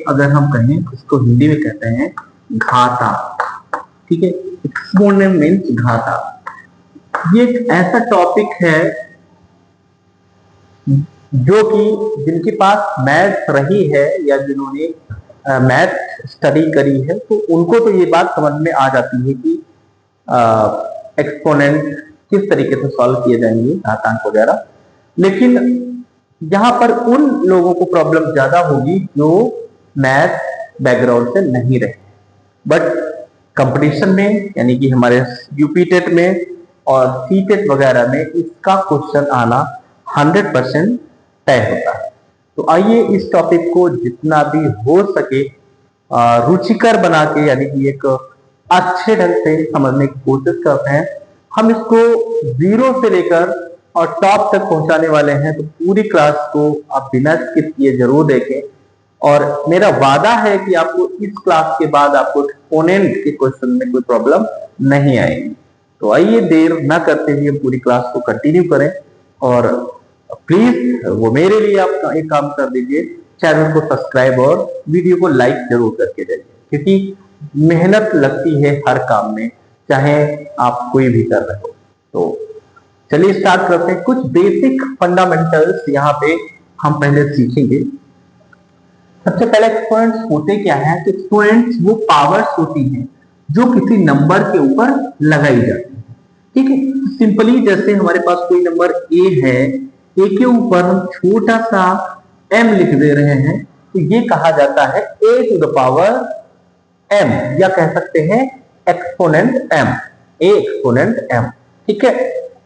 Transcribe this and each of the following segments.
अगर हम कहें इसको हिंदी में कहते हैं घाता। ठीक है, एक्सपोनेंट मीन्स घाता। ये एक ऐसा टॉपिक है जो कि जिनके पास मैथ्स रही है या जिन्होंने मैथ स्टडी करी है तो उनको तो ये बात समझ में आ जाती है कि एक्सपोनेंट किस तरीके से सॉल्व किए जाएंगे, घातांक वगैरह। लेकिन यहाँ पर उन लोगों को प्रॉब्लम ज्यादा होगी जो मैथ बैकग्राउंड से नहीं रहे, बट कंपटीशन में यानी कि हमारे यूपी टेट में और सी टेट वगैरह में इसका क्वेश्चन आना 100% तय होता है। तो आइए इस टॉपिक को जितना भी हो सके रुचिकर बना के यानी कि एक अच्छे ढंग से समझने की कोशिश करते हैं। हम इसको जीरो से लेकर और टॉप तक पहुंचाने वाले हैं, तो पूरी क्लास को आप बिना स्किप किए जरूर देखें। और मेरा वादा है कि आपको इस क्लास के बाद आपको एक्सपोनेंट के क्वेश्चन में कोई प्रॉब्लम नहीं आएगी। तो आइए देर न करते हुए पूरी क्लास को कंटिन्यू करें। और प्लीज वो मेरे लिए आप एक काम कर दीजिए, चैनल को सब्सक्राइब और वीडियो को लाइक जरूर करके जाइए, क्योंकि मेहनत लगती है हर काम में, चाहे आप कोई भी कर रहे हो। तो चलिए स्टार्ट करते हैं। कुछ बेसिक फंडामेंटल्स यहाँ पे हम पहले सीखेंगे। सबसे पहले एक्सपोनेंट्स होते क्या है? तो एक्सपोनेंट्स वो पावर्स होती हैं जो किसी नंबर के ऊपर लगाई जाती है। ठीक है, सिंपली जैसे हमारे पास कोई नंबर ए है, ए के ऊपर हम छोटा सा m लिख दे रहे हैं, तो ये कहा जाता है a to the power m, या कह सकते हैं exponent m, a exponent m। ठीक है,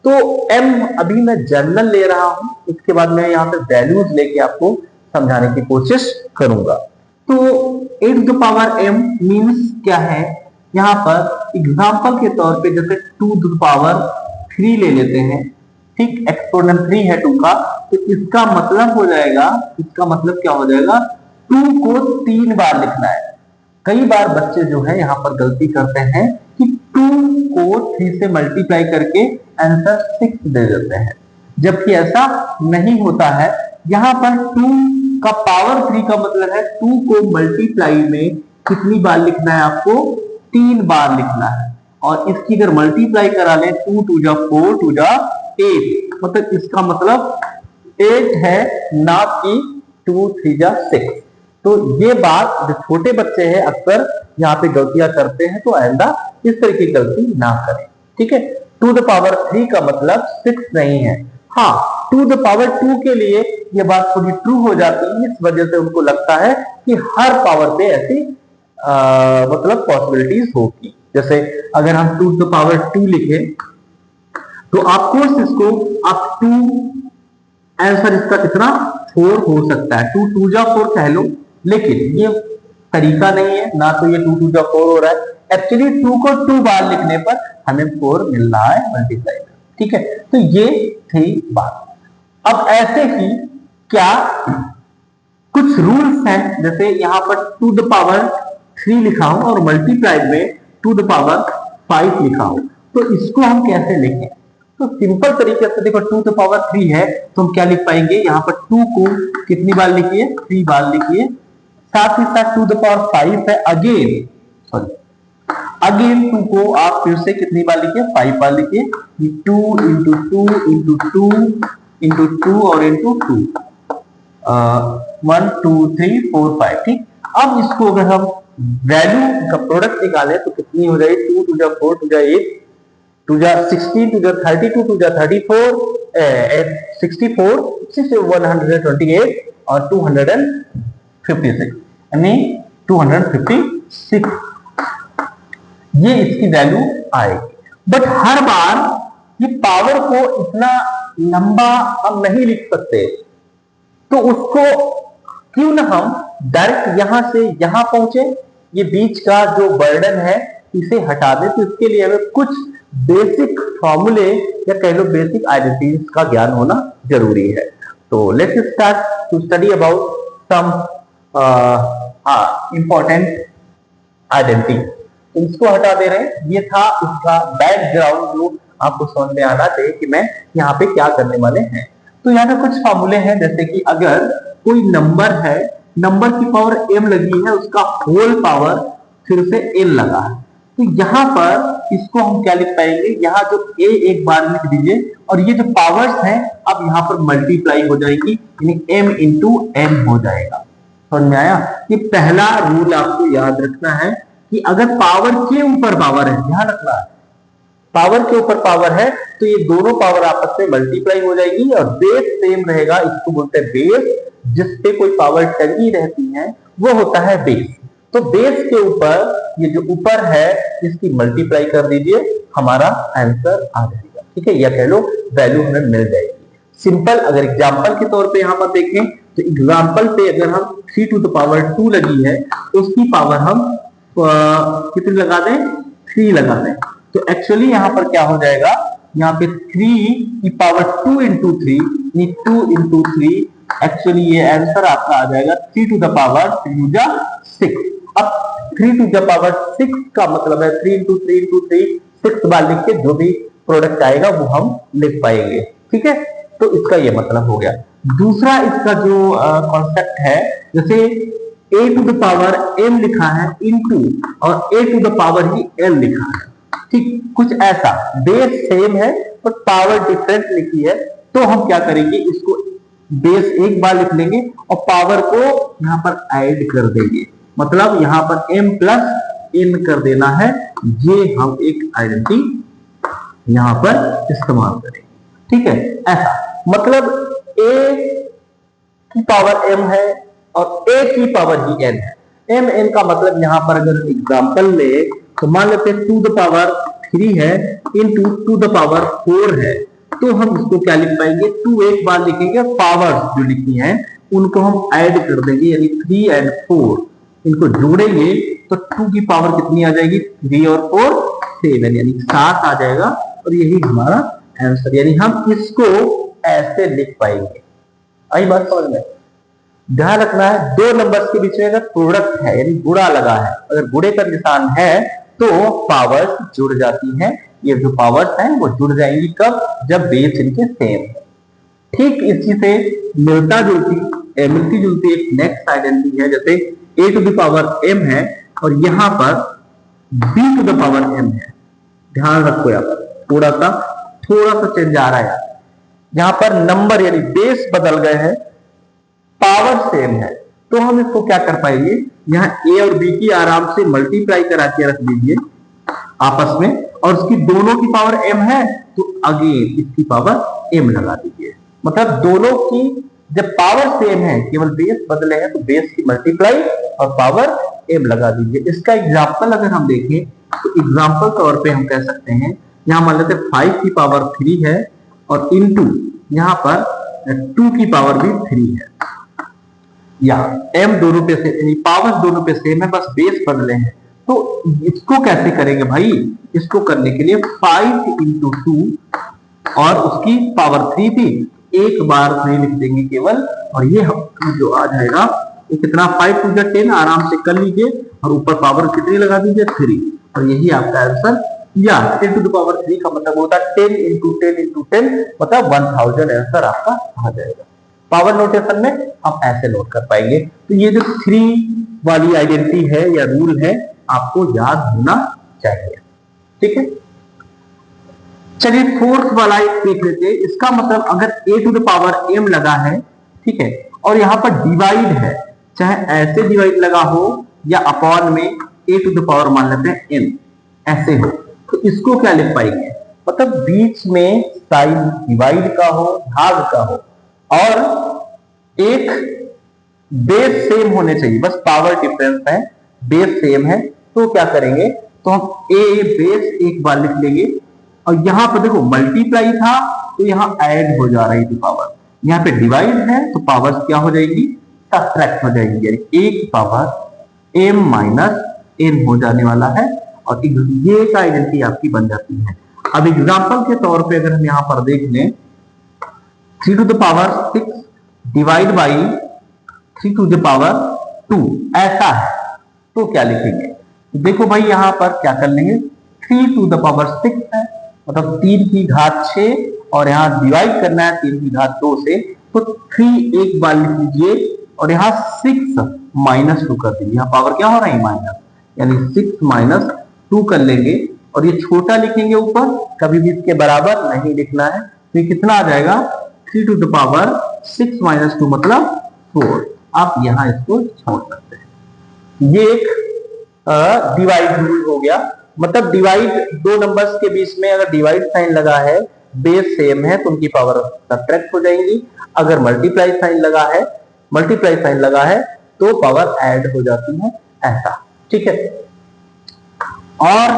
तो m अभी मैं जनरल ले रहा हूं, इसके बाद मैं यहाँ पे वैल्यूज लेके आपको समझाने की कोशिश करूंगा। तो a to the power m means क्या है? यहाँ पर एग्जांपल के तौर पे जैसे 2 टू द पावर 3 ले लेते हैं। ठीक, एक्सपोनेंट 3 है 2 का, तो इसका मतलब हो जाएगा, इसका मतलब क्या हो जाएगा? 2 को 3 बार लिखना है। कई बार बच्चे जो है यहाँ पर गलती करते हैं कि 2 को 3 से मल्टीप्लाई करके आंसर 6 दे देते हैं, जबकि ऐसा नहीं होता है। यहाँ पर 2 का पावर 3 का मतलब है 2 को मल्टीप्लाई में कितनी बार लिखना है? आपको 3 बार लिखना है। और इसकी अगर मल्टीप्लाई करा ले 2 टू जा 4 टू जा 8, मतलब इसका मतलब 8 है, ना कि 2 3 जा 6। तो ये बात जो छोटे बच्चे हैं अक्सर यहाँ पे गलतियां करते हैं, तो आइंदा इस तरह की गलती ना करें। ठीक है, 2 द पावर 3 का मतलब 6 नहीं है। हाँ, 2 द पावर 2 के लिए ये बात थोड़ी ट्रू हो जाती है, इस वजह से उनको लगता है कि हर पावर पे ऐसी मतलब पॉसिबिलिटीज होगी। जैसे अगर हम 2 द पावर 2 लिखे तो ऑफकोर्स इसको आप 2 आंसर इसका कितना 4 हो सकता है, 2 2 जा 4 कह लो, लेकिन ये तरीका नहीं है, ना तो ये 2 2 जा 4 हो रहा है। एक्चुअली 2 को 2 बार लिखने पर हमें 4 मिल रहा है मल्टीप्लाई। ठीक है, तो ये थी बात। अब ऐसे ही क्या कुछ रूल्स हैं, जैसे यहाँ पर 2 द पावर 3 लिखा हूं और मल्टीप्लाई में 2 द पावर 5 लिखा हूं, तो इसको हम कैसे लिखें? तो सिंपल तरीके से देखो, 2 द पावर 3 है तो हम क्या लिख पाएंगे? यहाँ पर 2 को कितनी बार लिखिए? 3 बार लिखिए। साथ ही साथ 2 द पावर 5 है, अगेन 2 को आप फिर से कितनी बार लिखिए? 5 बार लिखिए। 2 इंटू 2 इंटू 2 इंटू 2 और इंटू 2, 1 2 3 4 5। ठीक, अब इसको अगर हम वैल्यू का प्रोडक्ट निकालें तो कितनी हो जाएगी? 2 टू जा 4 टू जा 8 टू जा 16 टू जा 32 टू जा 34 64 128 और 256, यानी 256 ये इसकी वैल्यू आएगी। बट हर बार ये पावर को इतना लंबा हम नहीं लिख सकते, तो उसको क्यों ना हम डायरेक्ट यहां से यहां पहुंचे, ये बीच का जो बर्डन है इसे हटा दें। तो इसके लिए हमें कुछ बेसिक फॉर्मूले या कह लो बेसिक आइडेंटिटीज का ज्ञान होना जरूरी है। तो let's start to study about some important identity. इसको हटा दे रहे हैं, ये था उसका बैकग्राउंड जो आपको समझ में आना चाहिए कि मैं यहाँ पे क्या करने वाले हैं। तो यहाँ पे कुछ फॉर्मूले हैं, जैसे कि अगर कोई नंबर है नंबर की पावर m लगी है, उसका होल पावर फिर से n लगा है। तो यहाँ पर इसको हम क्या लिख पाएंगे, यहाँ जो a एक बार लिख दीजिए और ये जो पावर्स हैं अब यहाँ पर मल्टीप्लाई हो जाएगी, यानी m इंटू n हो जाएगा। समझ में आया? ये पहला रूल आपको याद रखना है कि अगर पावर के ऊपर पावर है, ध्यान रखना है, पावर के ऊपर पावर है तो ये दोनों पावर आपस में मल्टीप्लाई हो जाएगी और बेस सेम रहेगा। इसको बोलते हैं बेस, जिसपे कोई पावर टंगी रहती है वो होता है बेस। तो बेस के ऊपर ये जो ऊपर है इसकी मल्टीप्लाई कर दीजिए, हमारा आंसर आ जाएगा। ठीक है, या कह लो वैल्यू हमें मिल जाएगी। सिंपल अगर एग्जांपल के तौर पे यहां पर देखें तो एग्जांपल पे अगर हम 3 टू द पावर 2 लगी है तो उसकी पावर हम कितनी लगा दें, 3 लगा दें। तो एक्चुअली यहां पर क्या हो जाएगा, यहाँ पे 3 की पावर 2 इंटू 3 यानी 2 इंटू 3, एक्चुअली ये आंसर आपका आ जाएगा 3 टू द पावर 3 जा 6। अब 3 टू द पावर 6 का मतलब है 3 इंटू 3 इंटू 3, 6 बार लिख के जो भी प्रोडक्ट आएगा वो हम लिख पाएंगे। ठीक है, तो इसका ये मतलब हो गया। दूसरा इसका जो कॉन्सेप्ट है, जैसे a to the power m लिखा है इंटू और a टू द पावर ही l लिखा है। ठीक, कुछ ऐसा, बेस सेम है पर पावर डिफरेंट लिखी है, तो हम क्या करेंगे, इसको बेस एक बार लिख लेंगे और पावर को यहां पर ऐड कर देंगे, मतलब यहां पर m प्लस n कर देना है। ये हम एक आइडेंटिटी यहां पर इस्तेमाल करेंगे। ठीक है, ऐसा मतलब a की पावर m है और a की पावर ही n है। m n का मतलब यहां पर अगर एग्जांपल ले तो मान लेते हैं 2 द पावर 3 है इंटू 2 द पावर 4 है, तो हम इसको क्या लिख पाएंगे, 2 एक बार लिखेंगे, पावर्स जो लिखी हैं उनको हम ऐड कर देंगे, यानी 3 एंड 4 इनको जोड़ेंगे तो 2 की पावर कितनी आ जाएगी, 3 और 4 7, यानी 7 आ जाएगा और यही हमारा आंसर, यानी हम इसको ऐसे लिख पाएंगे। आई बात समझ में? ध्यान रखना है, दो नंबर्स के बीच में अगर प्रोडक्ट है यानी गुणा लगा है, अगर गुणे का निशान है तो पावर्स जुड़ जाती हैं। ये जो पावर्स हैं वो जुड़ जाएंगी कब, जब बेस इनके सेम है। ठीक इसी से मिलती जुलती एक नेक्स्ट आइडेंटिटी है, जैसे a to the power m है और यहां पर b to the power m है। ध्यान रखो, यहाँ पर थोड़ा सा चेंज आ रहा है, यहां पर नंबर यानी बेस बदल गए हैं, पावर सेम है, तो हम इसको क्या कर पाएंगे, यहाँ a और b की आराम से मल्टीप्लाई करा के रख दीजिए आपस में, और उसकी दोनों की पावर m है तो अगेन इसकी पावर m लगा दीजिए। मतलब दोनों की जब पावर सेम है, केवल बेस बदले हैं, तो बेस की मल्टीप्लाई और पावर m लगा दीजिए। इसका एग्जांपल अगर हम देखें तो एग्जांपल तौर पे हम कह सकते हैं, यहां मान लेते 5 की पावर 3 है और इनटू यहां पर 2 की पावर भी 3 है, या m दोनों पे से पावर दोनों पे सेम है, बस बेस बदले हैं। तो इसको कैसे करेंगे भाई, इसको करने के लिए 5 इंटू 2 और उसकी पावर 3 थी, एक बार 3 लिख देंगे केवल, और ये जो आ जाएगा ये कितना, 5 टू 10, आराम से कर लीजिए और ऊपर पावर कितनी लगा दीजिए, 3, और यही आपका आंसर। या 10 टू द पावर 3 का मतलब होता है 10 इंटू 10 इंटू 10, मतलब 1000 आंसर आपका आ जाएगा। पावर नोटेशन में हम ऐसे नोट कर पाएंगे। तो ये जो 3 वाली आइडेंटिटी है या रूल है आपको याद होना चाहिए। ठीक है, चलिए फोर्थ वाला एक देख लेते हैं। इसका मतलब अगर a to the power m लगा है, ठीक है, और यहां पर डिवाइड है, चाहे ऐसे डिवाइड लगा हो या अपॉन में a टू द पावर मान लेते हैं n ऐसे हो, तो इसको क्या लिख पाएंगे, मतलब बीच में साइन डिवाइड का हो, भाग का हो, और एक बेस सेम होने चाहिए, बस पावर डिफरेंस है, बेस सेम है, तो क्या करेंगे, तो हम a बेस एक बार लिख लेंगे, और यहां पर देखो मल्टीप्लाई था तो यहां ऐड हो जा रही थी पावर, यहां पे डिवाइड है तो पावर क्या हो जाएगी, सब्ट्रैक्ट हो जाएगी, यानी a की पावर m माइनस n हो जाने वाला है, और ये एक आइडेंटिटी आपकी बन जाती है। अब एग्जांपल के तौर पे अगर हम यहां पर देख लें, 3 to the power 6 divide by 3 to the power 2 ऐसा है, तो क्या लिखेंगे, देखो भाई यहां पर क्या कर लेंगे, 3 टू द पावर 6 है, मतलब 3 की घात 6 और यहां डिवाइड करना है 3 की घात 2 से, तो 3 एक बार लिख लीजिए और यहाँ 6 माइनस 2 कर देंगे, यहाँ पावर क्या हो रहा है माइनस, यानी 6 माइनस 2 कर लेंगे और ये छोटा लिखेंगे ऊपर, कभी भी इसके बराबर नहीं लिखना है, तो ये कितना आ जाएगा 3 टू द पावर 6 माइनस 2 मतलब 4। आप यहाँ इसको छोड़ सकते हैं। ये एक डिवाइड रूल हो गया, मतलब डिवाइड दो नंबर्स के बीच में अगर डिवाइड साइन लगा है, बेस सेम है तो उनकी पावर सब्ट्रैक्ट हो जाएंगी, अगर मल्टीप्लाई साइन लगा है तो पावर ऐड हो जाती है, ऐसा। ठीक है। और